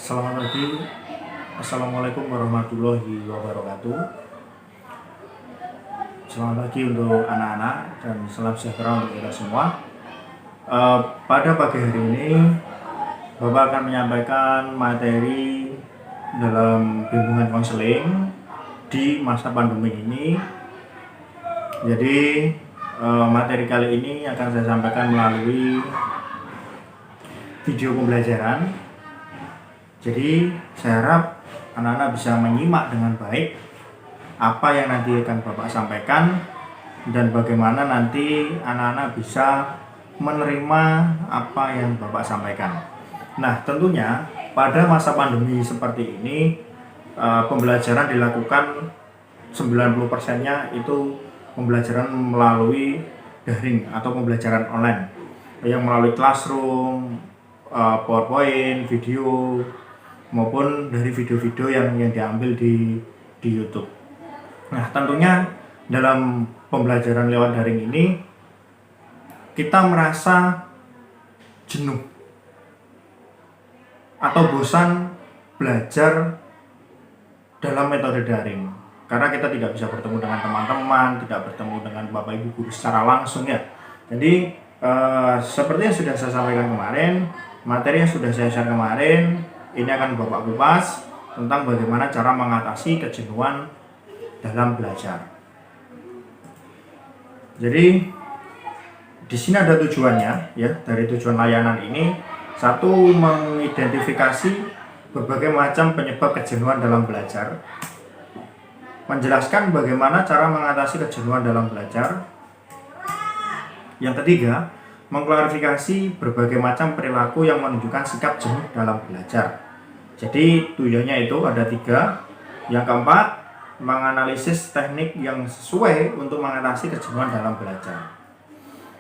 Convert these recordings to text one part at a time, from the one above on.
Selamat pagi, Assalamualaikum warahmatullahi wabarakatuh. Selamat pagi untuk anak-anak dan salam sejahtera untuk kita semua. Pada pagi hari ini, Bapak akan menyampaikan materi dalam bimbingan konseling di masa pandemi ini. Jadi, materi kali ini akan saya sampaikan melalui video pembelajaran. Jadi saya harap anak-anak bisa menyimak dengan baik apa yang nanti akan Bapak sampaikan dan bagaimana nanti anak-anak bisa menerima apa yang Bapak sampaikan. Nah, tentunya pada masa pandemi seperti ini pembelajaran dilakukan 90%-nya itu pembelajaran melalui daring atau pembelajaran online yang melalui classroom, PowerPoint, video maupun dari video-video yang diambil di YouTube. Nah, tentunya dalam pembelajaran lewat daring ini kita merasa jenuh atau bosan belajar dalam metode daring karena kita tidak bisa bertemu dengan teman-teman, tidak bertemu dengan Bapak Ibu guru secara langsung ya. Jadi seperti yang sudah saya sampaikan kemarin, materi yang sudah saya share kemarin ini akan Bapak kupas tentang bagaimana cara mengatasi kejenuhan dalam belajar. Jadi di sini ada tujuannya ya, dari tujuan layanan ini. Satu, mengidentifikasi berbagai macam penyebab kejenuhan dalam belajar. Menjelaskan bagaimana cara mengatasi kejenuhan dalam belajar. Yang ketiga, mengklarifikasi berbagai macam perilaku yang menunjukkan sikap jenuh dalam belajar. Jadi tujuannya itu ada 3. Yang keempat, menganalisis teknik yang sesuai untuk mengatasi kejenuhan dalam belajar.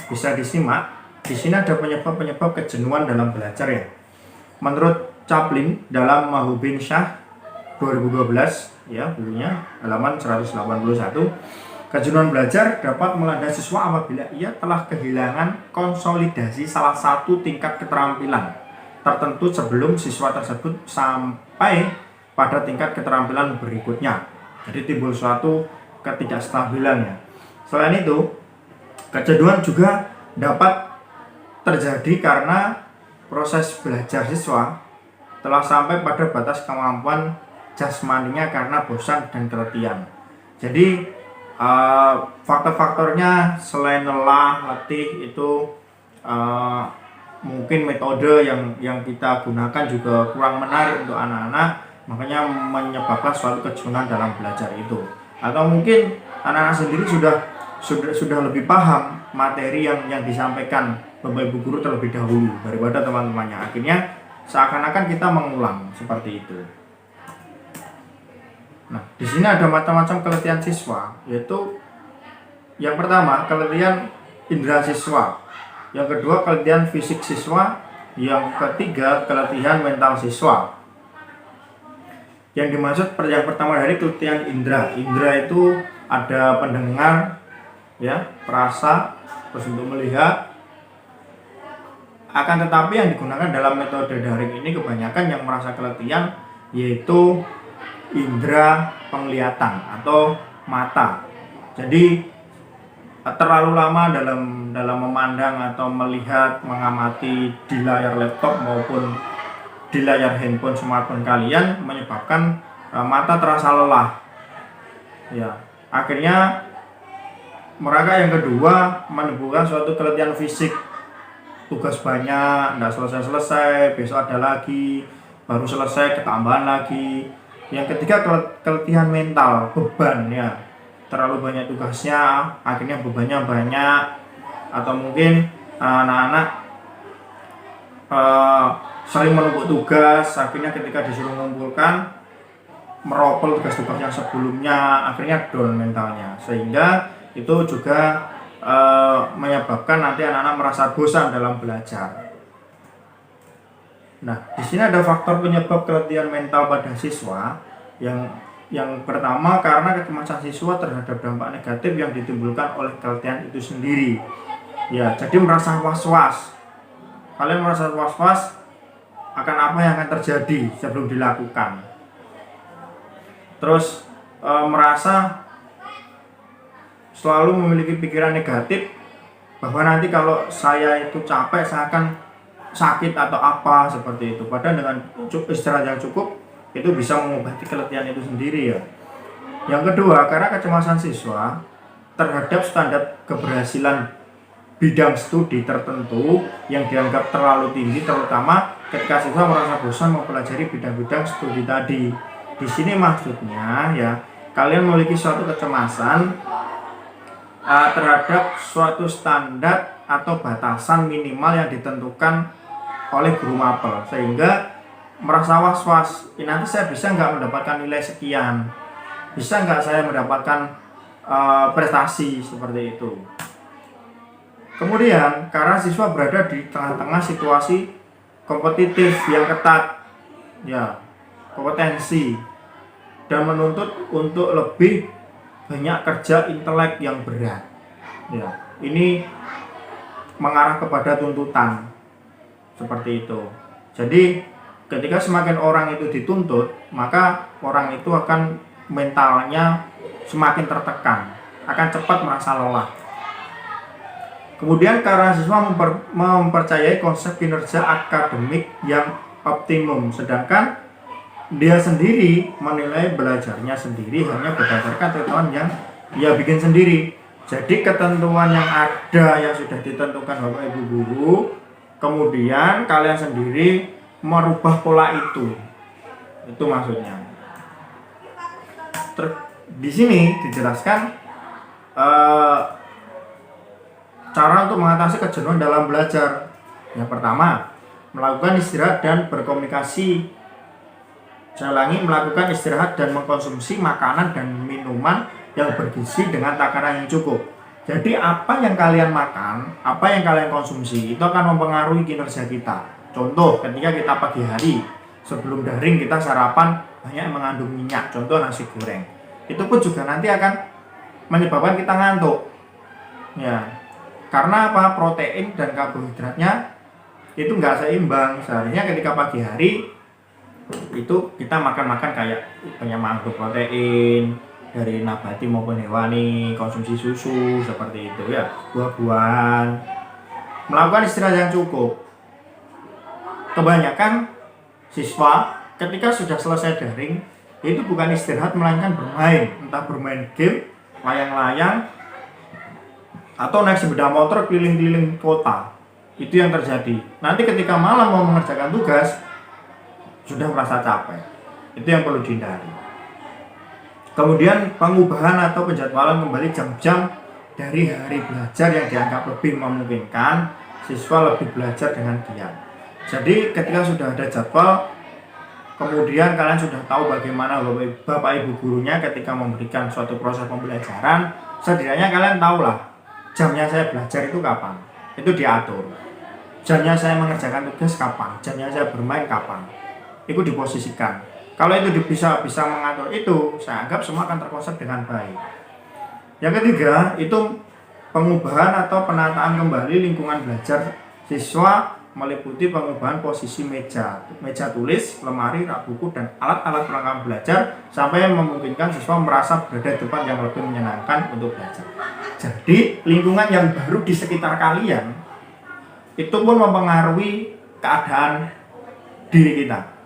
Bisa disimak, di sini ada penyebab-penyebab kejenuhan dalam belajar ya. Menurut Chaplin dalam Mahubin Shah 2012 ya, bukunya halaman 181, kejenuhan belajar dapat melanda siswa apabila ia telah kehilangan konsolidasi salah satu tingkat keterampilan tertentu sebelum siswa tersebut sampai pada tingkat keterampilan berikutnya. Jadi timbul suatu ketidakstabilan ya. Selain itu, kejenuhan juga dapat terjadi karena proses belajar siswa telah sampai pada batas kemampuan jasmaninya karena bosan dan keletihan. Jadi faktor-faktornya selain lelah, letih itu mungkin metode yang kita gunakan juga kurang menarik untuk anak-anak, makanya menyebabkan suatu kejenuhan dalam belajar itu. Atau mungkin anak-anak sendiri sudah lebih paham materi yang disampaikan Bapak Ibu guru terlebih dahulu daripada teman-temannya. Akhirnya seakan-akan kita mengulang seperti itu. Nah, di sini ada macam-macam keletihan siswa, yaitu yang pertama keletihan indera siswa, yang kedua keletihan fisik siswa, yang ketiga keletihan mental siswa. Yang dimaksud yang pertama dari keletihan indera. Indera itu ada pendengar, ya, perasa, terus untuk melihat. Akan tetapi yang digunakan dalam metode daring ini kebanyakan yang merasa keletihan yaitu indera penglihatan atau mata. Jadi terlalu lama dalam memandang atau melihat, mengamati di layar laptop maupun di layar handphone smartphone kalian menyebabkan mata terasa lelah. Ya, akhirnya mereka yang kedua menimbulkan suatu keletihan fisik. Tugas banyak, tidak selesai-selesai, besok ada lagi, baru selesai ketambahan lagi. Yang ketiga keletihan mental, beban ya, terlalu banyak tugasnya, akhirnya bebannya banyak. Atau mungkin anak-anak sering menumpuk tugas, akhirnya ketika disuruh mengumpulkan meropel tugas-tugas yang sebelumnya, akhirnya down mentalnya, sehingga itu juga menyebabkan nanti anak-anak merasa bosan dalam belajar. Nah, di sini ada faktor penyebab keletihan mental pada siswa. Yang pertama karena kecemasan siswa terhadap dampak negatif yang ditimbulkan oleh keletihan itu sendiri. Ya, jadi merasa was-was. Kalian merasa was-was akan apa yang akan terjadi sebelum dilakukan. Terus merasa selalu memiliki pikiran negatif bahwa nanti kalau saya itu capek saya akan sakit atau apa seperti itu. Padahal dengan istirahat yang cukup itu bisa mengobati keletihan itu sendiri ya. Yang kedua, karena kecemasan siswa terhadap standar keberhasilan bidang studi tertentu yang dianggap terlalu tinggi, terutama ketika siswa merasa bosan mempelajari bidang-bidang studi tadi. Di sini maksudnya ya, kalian memiliki suatu kecemasan terhadap suatu standar atau batasan minimal yang ditentukan oleh guru mapel, sehingga merasa was-was, nanti saya bisa nggak mendapatkan nilai sekian, bisa nggak saya mendapatkan prestasi seperti itu. Kemudian karena siswa berada di tengah-tengah situasi kompetitif yang ketat, ya, kompetensi, dan menuntut untuk lebih banyak kerja intelek yang berat, ya, ini mengarah kepada tuntutan seperti itu. Jadi ketika semakin orang itu dituntut, maka orang itu akan mentalnya semakin tertekan, akan cepat merasa lelah. Kemudian karena siswa mempercayai konsep kinerja akademik yang optimum, sedangkan dia sendiri menilai belajarnya sendiri hanya berdasarkan ketentuan yang dia bikin sendiri. Jadi ketentuan yang ada yang sudah ditentukan Bapak Ibu guru, kemudian kalian sendiri merubah pola itu maksudnya. Di sini dijelaskan cara untuk mengatasi kejenuhan dalam belajar. Yang pertama, melakukan istirahat dan berkomunikasi. Saya ulangi, melakukan istirahat dan mengkonsumsi makanan dan minuman yang bergizi dengan takaran yang cukup. Jadi apa yang kalian makan, apa yang kalian konsumsi, itu akan mempengaruhi kinerja kita. Contoh, ketika kita pagi hari, sebelum daring kita sarapan banyak yang mengandung minyak, contoh nasi goreng. Itu pun juga nanti akan menyebabkan kita ngantuk. Ya, karena apa? Protein dan karbohidratnya itu nggak seimbang. Seharusnya ketika pagi hari itu kita makan kayak banyak mengandung protein dari nabati maupun hewani, konsumsi susu seperti itu ya, buah-buahan, melakukan istirahat yang cukup. Kebanyakan siswa ketika sudah selesai daring itu bukan istirahat melainkan bermain, entah bermain game, layang-layang, atau naik sepeda motor keliling-keliling kota. Itu yang terjadi. Nanti ketika malam mau mengerjakan tugas sudah merasa capek. Itu yang perlu dihindari. Kemudian pengubahan atau penjadwalan kembali jam-jam dari hari belajar yang dianggap lebih memungkinkan siswa lebih belajar dengan giat. Jadi ketika sudah ada jadwal, kemudian kalian sudah tahu bagaimana Bapak Ibu gurunya ketika memberikan suatu proses pembelajaran, setidaknya kalian tahulah jamnya saya belajar itu kapan. Itu diatur. Jamnya saya mengerjakan tugas kapan, jamnya saya bermain kapan. Itu diposisikan. Kalau itu bisa mengatur itu, saya anggap semua akan terkonsep dengan baik. Yang ketiga, itu pengubahan atau penataan kembali lingkungan belajar siswa meliputi pengubahan posisi meja tulis, lemari, rak buku, dan alat-alat perlengkapan belajar sampai memungkinkan siswa merasa berada di tempat yang lebih menyenangkan untuk belajar. Jadi, lingkungan yang baru di sekitar kalian itu pun mempengaruhi keadaan diri kita.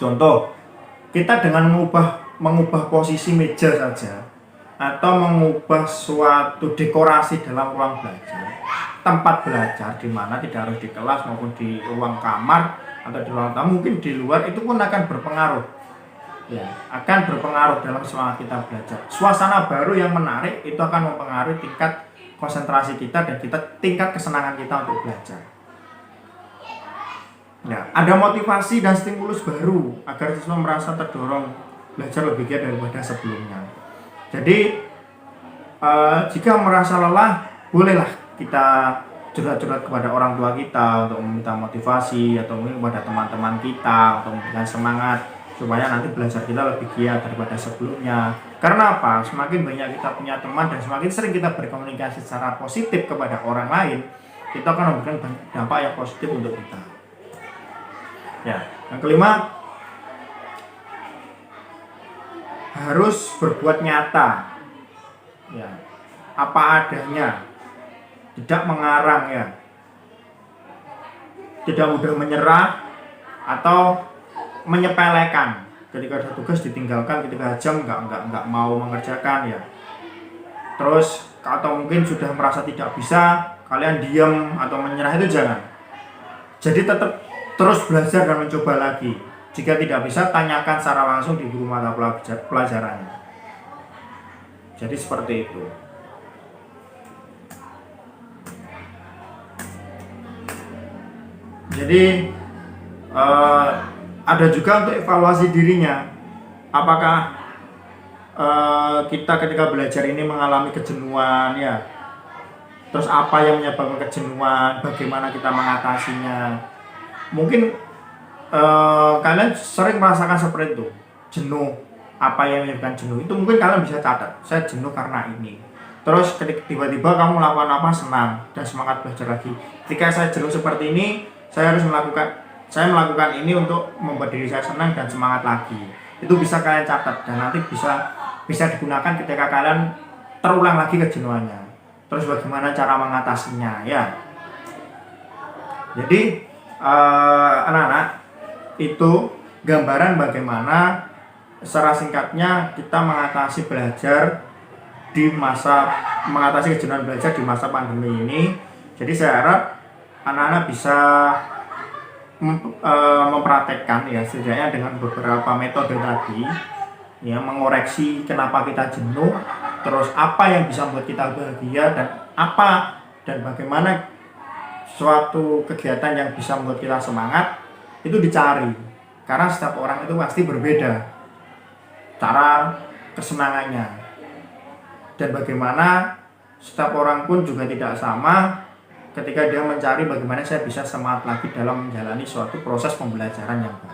Contoh, kita dengan mengubah posisi meja saja atau mengubah suatu dekorasi dalam ruang belajar, tempat belajar di mana tidak harus di kelas maupun di ruang kamar atau di ruang tamu, mungkin di luar, itu pun akan berpengaruh. Ya, akan berpengaruh dalam semangat kita belajar. Suasana baru yang menarik itu akan mempengaruhi tingkat konsentrasi kita dan tingkat kesenangan kita untuk belajar. Ya, ada motivasi dan stimulus baru agar siswa merasa terdorong belajar lebih giat daripada sebelumnya. Jadi jika merasa lelah, bolehlah kita curhat-curhat kepada orang tua kita untuk meminta motivasi, atau mungkin kepada teman-teman kita untuk memberikan semangat supaya nanti belajar kita lebih giat daripada sebelumnya. Karena apa? Semakin banyak kita punya teman dan semakin sering kita berkomunikasi secara positif kepada orang lain, itu akan memberikan dampak yang positif untuk kita. Ya, yang kelima, harus berbuat nyata, ya, apa adanya, tidak mengarang, ya, tidak mudah menyerah atau menyepelekan. Ketika ada tugas ditinggalkan, ketika jam nggak mau mengerjakan, ya. Terus atau mungkin sudah merasa tidak bisa, kalian diam atau menyerah, itu jangan. Jadi tetap terus belajar dan mencoba lagi. Jika tidak bisa, tanyakan secara langsung di guru mata pelajarannya. Jadi seperti itu. Jadi ada juga untuk evaluasi dirinya. Apakah kita ketika belajar ini mengalami kejenuhan, ya? Terus apa yang menyebabkan kejenuhan? Bagaimana kita mengatasinya? Mungkin kalian sering merasakan seperti itu, jenuh. Apa yang menyebabkan jenuh? Itu mungkin kalian bisa catat. Saya jenuh karena ini. Terus ketika tiba-tiba kamu melakukan apa, senang dan semangat belajar lagi. Ketika saya jenuh seperti ini, saya melakukan ini untuk membuat diri saya senang dan semangat lagi. Itu bisa kalian catat dan nanti bisa digunakan ketika kalian terulang lagi kejenuhannya. Terus bagaimana cara mengatasinya, ya. Jadi anak-anak, itu gambaran bagaimana secara singkatnya kita mengatasi kejenuhan belajar di masa pandemi ini. Jadi saya harap anak-anak bisa mempraktekkan, ya, setidaknya dengan beberapa metode tadi, ya, mengoreksi kenapa kita jenuh, terus apa yang bisa membuat kita bahagia, dan bagaimana suatu kegiatan yang bisa membuat kita semangat itu dicari, karena setiap orang itu pasti berbeda cara kesenangannya, dan bagaimana setiap orang pun juga tidak sama ketika dia mencari bagaimana saya bisa semangat lagi dalam menjalani suatu proses pembelajaran yang baru.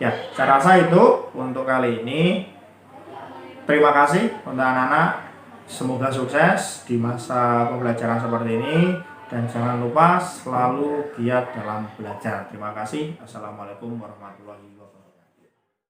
Ya, saya rasa itu untuk kali ini. Terima kasih untuk anak-anak, semoga sukses di masa pembelajaran seperti ini, dan jangan lupa selalu giat dalam belajar. Terima kasih. Assalamualaikum warahmatullahi wabarakatuh.